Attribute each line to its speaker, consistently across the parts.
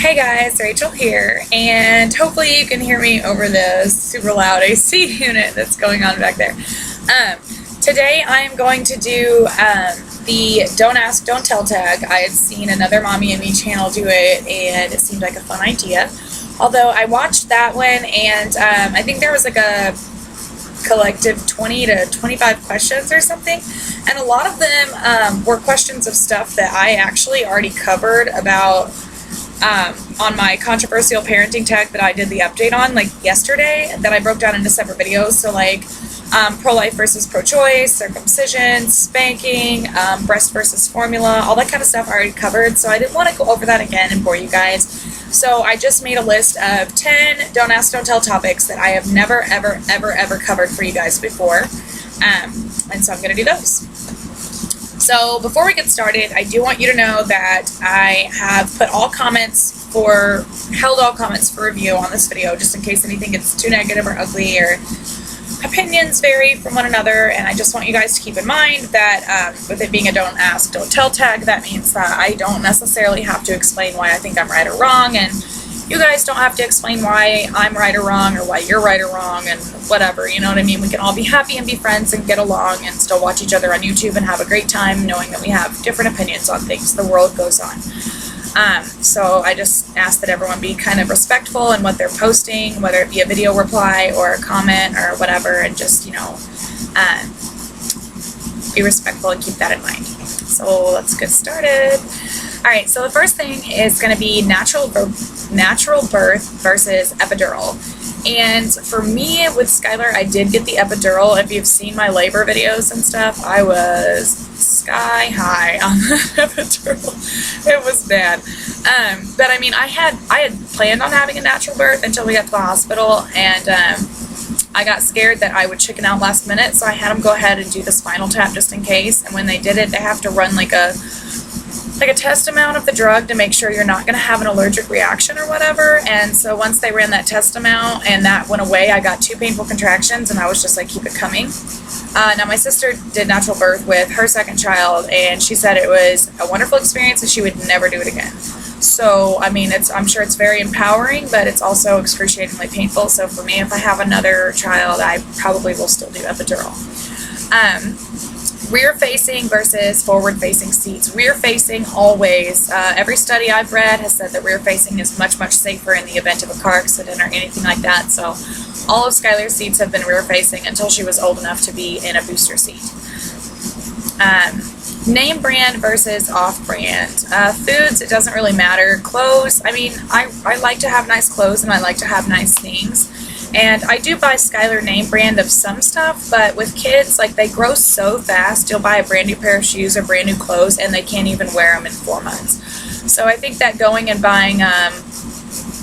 Speaker 1: Hey guys, Rachel here, and hopefully you can hear me over the super loud AC unit that's going on back there. Today I am going to do the Don't Ask, Don't Tell tag. I had seen another Mommy and Me channel do it, and it seemed like a fun idea. Although I watched that one, and I think there was like a collective 20 to 25 questions or something, and a lot of them were questions of stuff that I actually already covered about on my controversial parenting tag that I did the update on like yesterday, that I broke down into separate videos. So like pro-life versus pro-choice, circumcision, spanking, breast versus formula, all that kind of stuff I already covered, so I didn't want to go over that again and bore you guys. So I just made a list of 10 Don't Ask, Don't Tell topics that I have never, ever, ever, ever covered for you guys before. And so I'm going to do those. So before we get started, I do want you to know that I have held all comments for review on this video, just in case anything gets too negative or ugly or opinions vary from one another. And I just want you guys to keep in mind that with it being a Don't Ask, Don't Tell tag, that means that I don't necessarily have to explain why I think I'm right or wrong, and you guys don't have to explain why I'm right or wrong or why you're right or wrong and whatever, you know what I mean? We can all be happy and be friends and get along and still watch each other on YouTube and have a great time knowing that we have different opinions on things. The world goes on. So I just ask that everyone be kind of respectful in what they're posting, whether it be a video reply or a comment or whatever, and just, you know, be respectful and keep that in mind. So let's get started. Alright, so the first thing is going to be natural birth versus epidural. And for me, with Skylar, I did get the epidural. If you've seen my labor videos and stuff, I was sky high on the epidural. It was bad. But I mean, I had planned on having a natural birth until we got to the hospital, and I got scared that I would chicken out last minute, so I had them go ahead and do the spinal tap just in case. And when they did it, they have to run like a test amount of the drug to make sure you're not going to have an allergic reaction or whatever. And so once they ran that test amount and that went away, I got 2 painful contractions, and I was just like, keep it coming. Now my sister did natural birth with her second child, and she said it was a wonderful experience and she would never do it again. So I mean, I'm sure it's very empowering, but it's also excruciatingly painful. So for me, if I have another child, I probably will still do epidural. Rear facing versus forward facing seats. Rear facing always. Every study I've read has said that rear facing is much, much safer in the event of a car accident or anything like that. So all of Skylar's seats have been rear facing until she was old enough to be in a booster seat. Name brand versus off brand. Foods, it doesn't really matter. Clothes, I mean, I like to have nice clothes and I like to have nice things. And I do buy Skylar name brand of some stuff, but with kids, like, they grow so fast. You'll buy a brand new pair of shoes or brand new clothes and they can't even wear them in 4 months. So I think that going and buying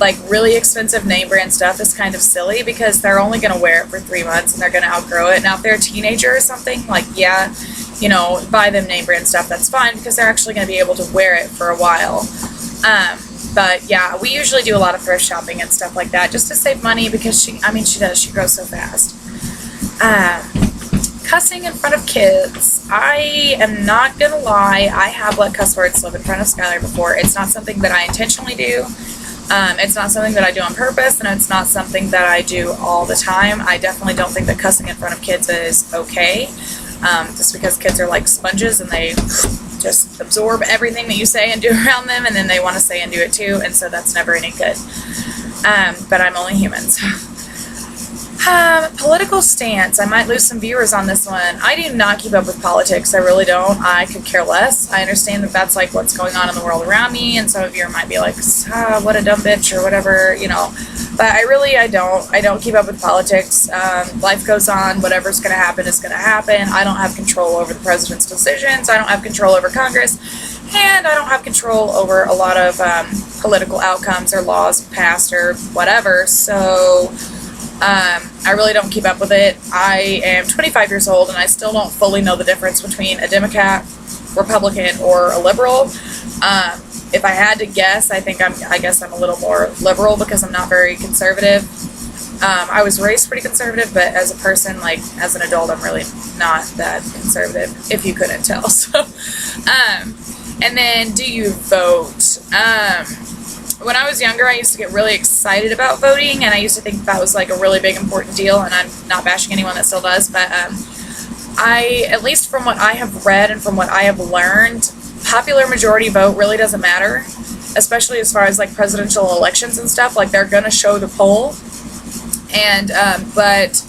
Speaker 1: like really expensive name brand stuff is kind of silly, because they're only going to wear it for 3 months and they're going to outgrow it. Now if they're a teenager or something, like, yeah, you know, buy them name brand stuff, that's fine, because they're actually going to be able to wear it for a while. But yeah, we usually do a lot of thrift shopping and stuff like that just to save money, because she grows so fast. Cussing in front of kids. I am not gonna lie, I have let cuss words slip in front of Skylar before. It's not something that I intentionally do. It's not something that I do on purpose, and it's not something that I do all the time. I definitely don't think that cussing in front of kids is okay, just because kids are like sponges and they just absorb everything that you say and do around them, and then they want to say and do it too, and so that's never any good. But I'm only human, so. Political stance. I might lose some viewers on this one. I do not keep up with politics. I really don't. I could care less. I understand that that's like what's going on in the world around me, and some of you might be like, what a dumb bitch or whatever, you know. But I don't keep up with politics. Life goes on. Whatever's going to happen is going to happen. I don't have control over the president's decisions. I don't have control over Congress. And I don't have control over a lot of political outcomes or laws passed or whatever. So I really don't keep up with it. I am 25 years old and I still don't fully know the difference between a Democrat, Republican, or a liberal. If I had to guess, I guess I'm a little more liberal because I'm not very conservative. I was raised pretty conservative, but as a person, like as an adult, I'm really not that conservative, if you couldn't tell. So, and then do you vote? when I was younger, I used to get really excited about voting, and I used to think that was like a really big important deal, and I'm not bashing anyone that still does, but at least from what I have read and from what I have learned, popular majority vote really doesn't matter, especially as far as like presidential elections and stuff. Like, they're gonna show the poll, and but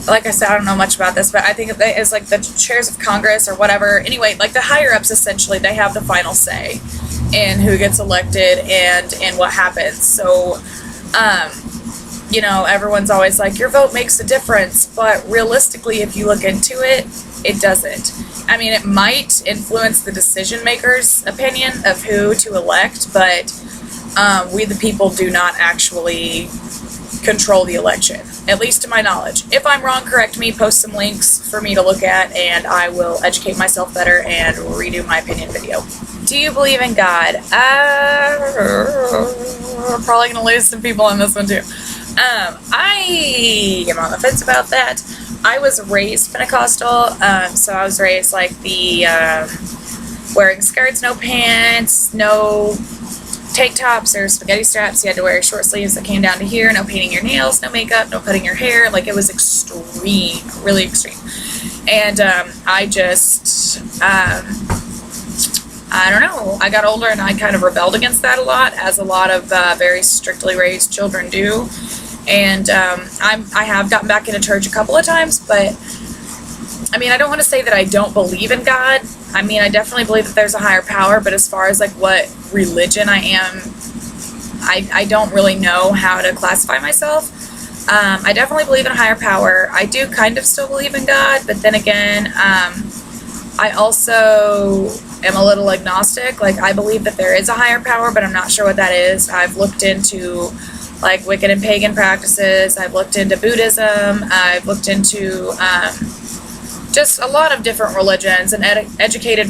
Speaker 1: like I said, I don't know much about this, but I think it's like the chairs of Congress or whatever. Anyway, like the higher ups, essentially, they have the final say in who gets elected and what happens. So, you know, everyone's always like, your vote makes a difference, but realistically, if you look into it, it doesn't. I mean, it might influence the decision maker's opinion of who to elect, but we the people do not actually control the election, at least to my knowledge. If I'm wrong, correct me, post some links for me to look at, and I will educate myself better and redo my opinion video. Do you believe in God? I'm probably going to lose some people on this one too. I am on the fence about that. I was raised Pentecostal, so I was raised like the wearing skirts, no pants, no tank tops or spaghetti straps. You had to wear short sleeves that came down to here, no painting your nails, no makeup, no cutting your hair. Like, it was extreme, really extreme. And I just, I don't know, I got older and I kind of rebelled against that a lot, as a lot of very strictly raised children do. And I have gotten back into church a couple of times, but I mean, I don't want to say that I don't believe in God. I mean, I definitely believe that there's a higher power, but as far as like what religion I am, I don't really know how to classify myself. I definitely believe in a higher power. I do kind of still believe in God, but then again, I also am a little agnostic. Like, I believe that there is a higher power, but I'm not sure what that is. I've looked into like Wiccan and pagan practices. I've looked into Buddhism. I've looked into just a lot of different religions, and educated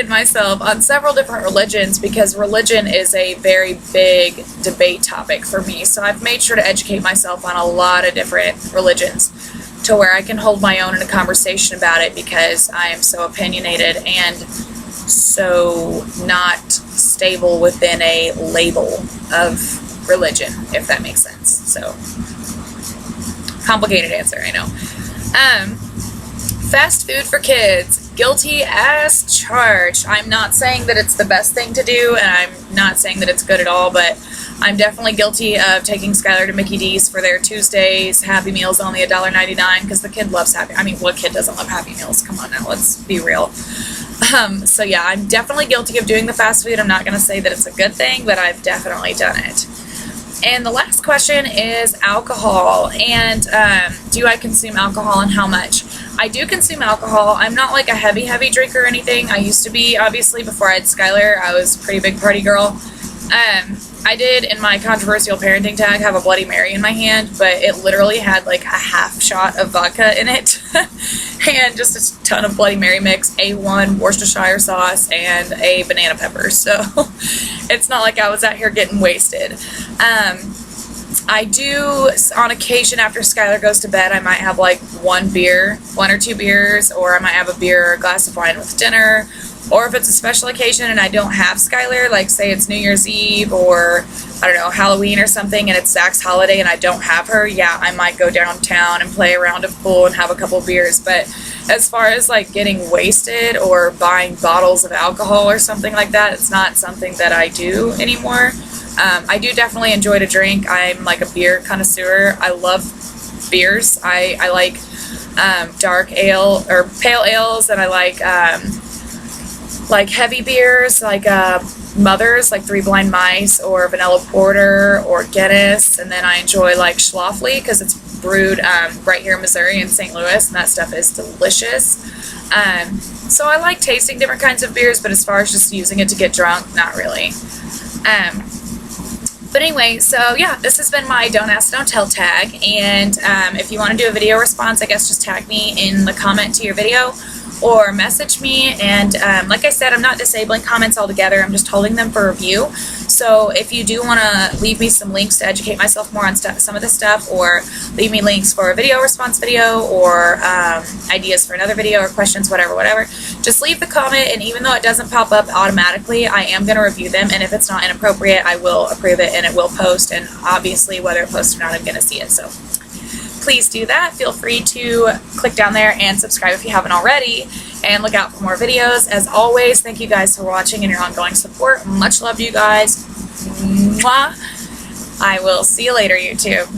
Speaker 1: myself on several different religions, because religion is a very big debate topic for me. So I've made sure to educate myself on a lot of different religions to where I can hold my own in a conversation about it, because I am so opinionated and so not stable within a label of religion, if that makes sense. So, complicated answer, I know. Fast food for kids, guilty as charged. I'm not saying that it's the best thing to do, and I'm not saying that it's good at all, but I'm definitely guilty of taking Skylar to Mickey D's for their Tuesdays Happy Meals, only $1.99, because the kid loves I mean, what kid doesn't love Happy Meals? Come on now, let's be real. So yeah, I'm definitely guilty of doing the fast food. I'm not going to say that it's a good thing, but I've definitely done it. And the last question is alcohol, and do I consume alcohol and how much? I do consume alcohol. I'm not like a heavy drinker or anything. I used to be, obviously, before I had Skylar. I was a pretty big party girl. I did, in my controversial parenting tag, have a Bloody Mary in my hand, but it literally had like a half shot of vodka in it and just a ton of Bloody Mary mix, A1 Worcestershire sauce, and a banana pepper. So it's not like I was out here getting wasted. I do, on occasion, after Skylar goes to bed, I might have like one or two beers, or I might have a beer or a glass of wine with dinner. Or if it's a special occasion and I don't have Skylar, like say it's New Year's Eve or, I don't know, Halloween or something, and it's Zach's holiday and I don't have her, yeah, I might go downtown and play a round of pool and have a couple beers. But as far as like getting wasted or buying bottles of alcohol or something like that, it's not something that I do anymore. I do definitely enjoy to drink. I'm like a beer connoisseur. I love beers. I like dark ale or pale ales, and I like heavy beers, like Mother's, like Three Blind Mice, or Vanilla Porter, or Guinness. And then I enjoy like Schlafly, because it's brewed right here in Missouri in St. Louis, and that stuff is delicious. So I like tasting different kinds of beers, but as far as just using it to get drunk, not really. But anyway, so yeah, this has been my Don't Ask, Don't Tell tag, and if you want to do a video response, I guess just tag me in the comment to your video, or message me. And like I said, I'm not disabling comments altogether, I'm just holding them for review. So So if you do want to leave me some links to educate myself more on some of this stuff, or leave me links for a video response video, or ideas for another video, or questions, whatever, just leave the comment, and even though it doesn't pop up automatically, I am going to review them, and if it's not inappropriate, I will approve it and it will post, and obviously whether it posts or not, I'm going to see it. So please do that. Feel free to click down there and subscribe if you haven't already, and look out for more videos. As always, thank you guys for watching and your ongoing support. Much love to you guys. Mwah. I will see you later, YouTube.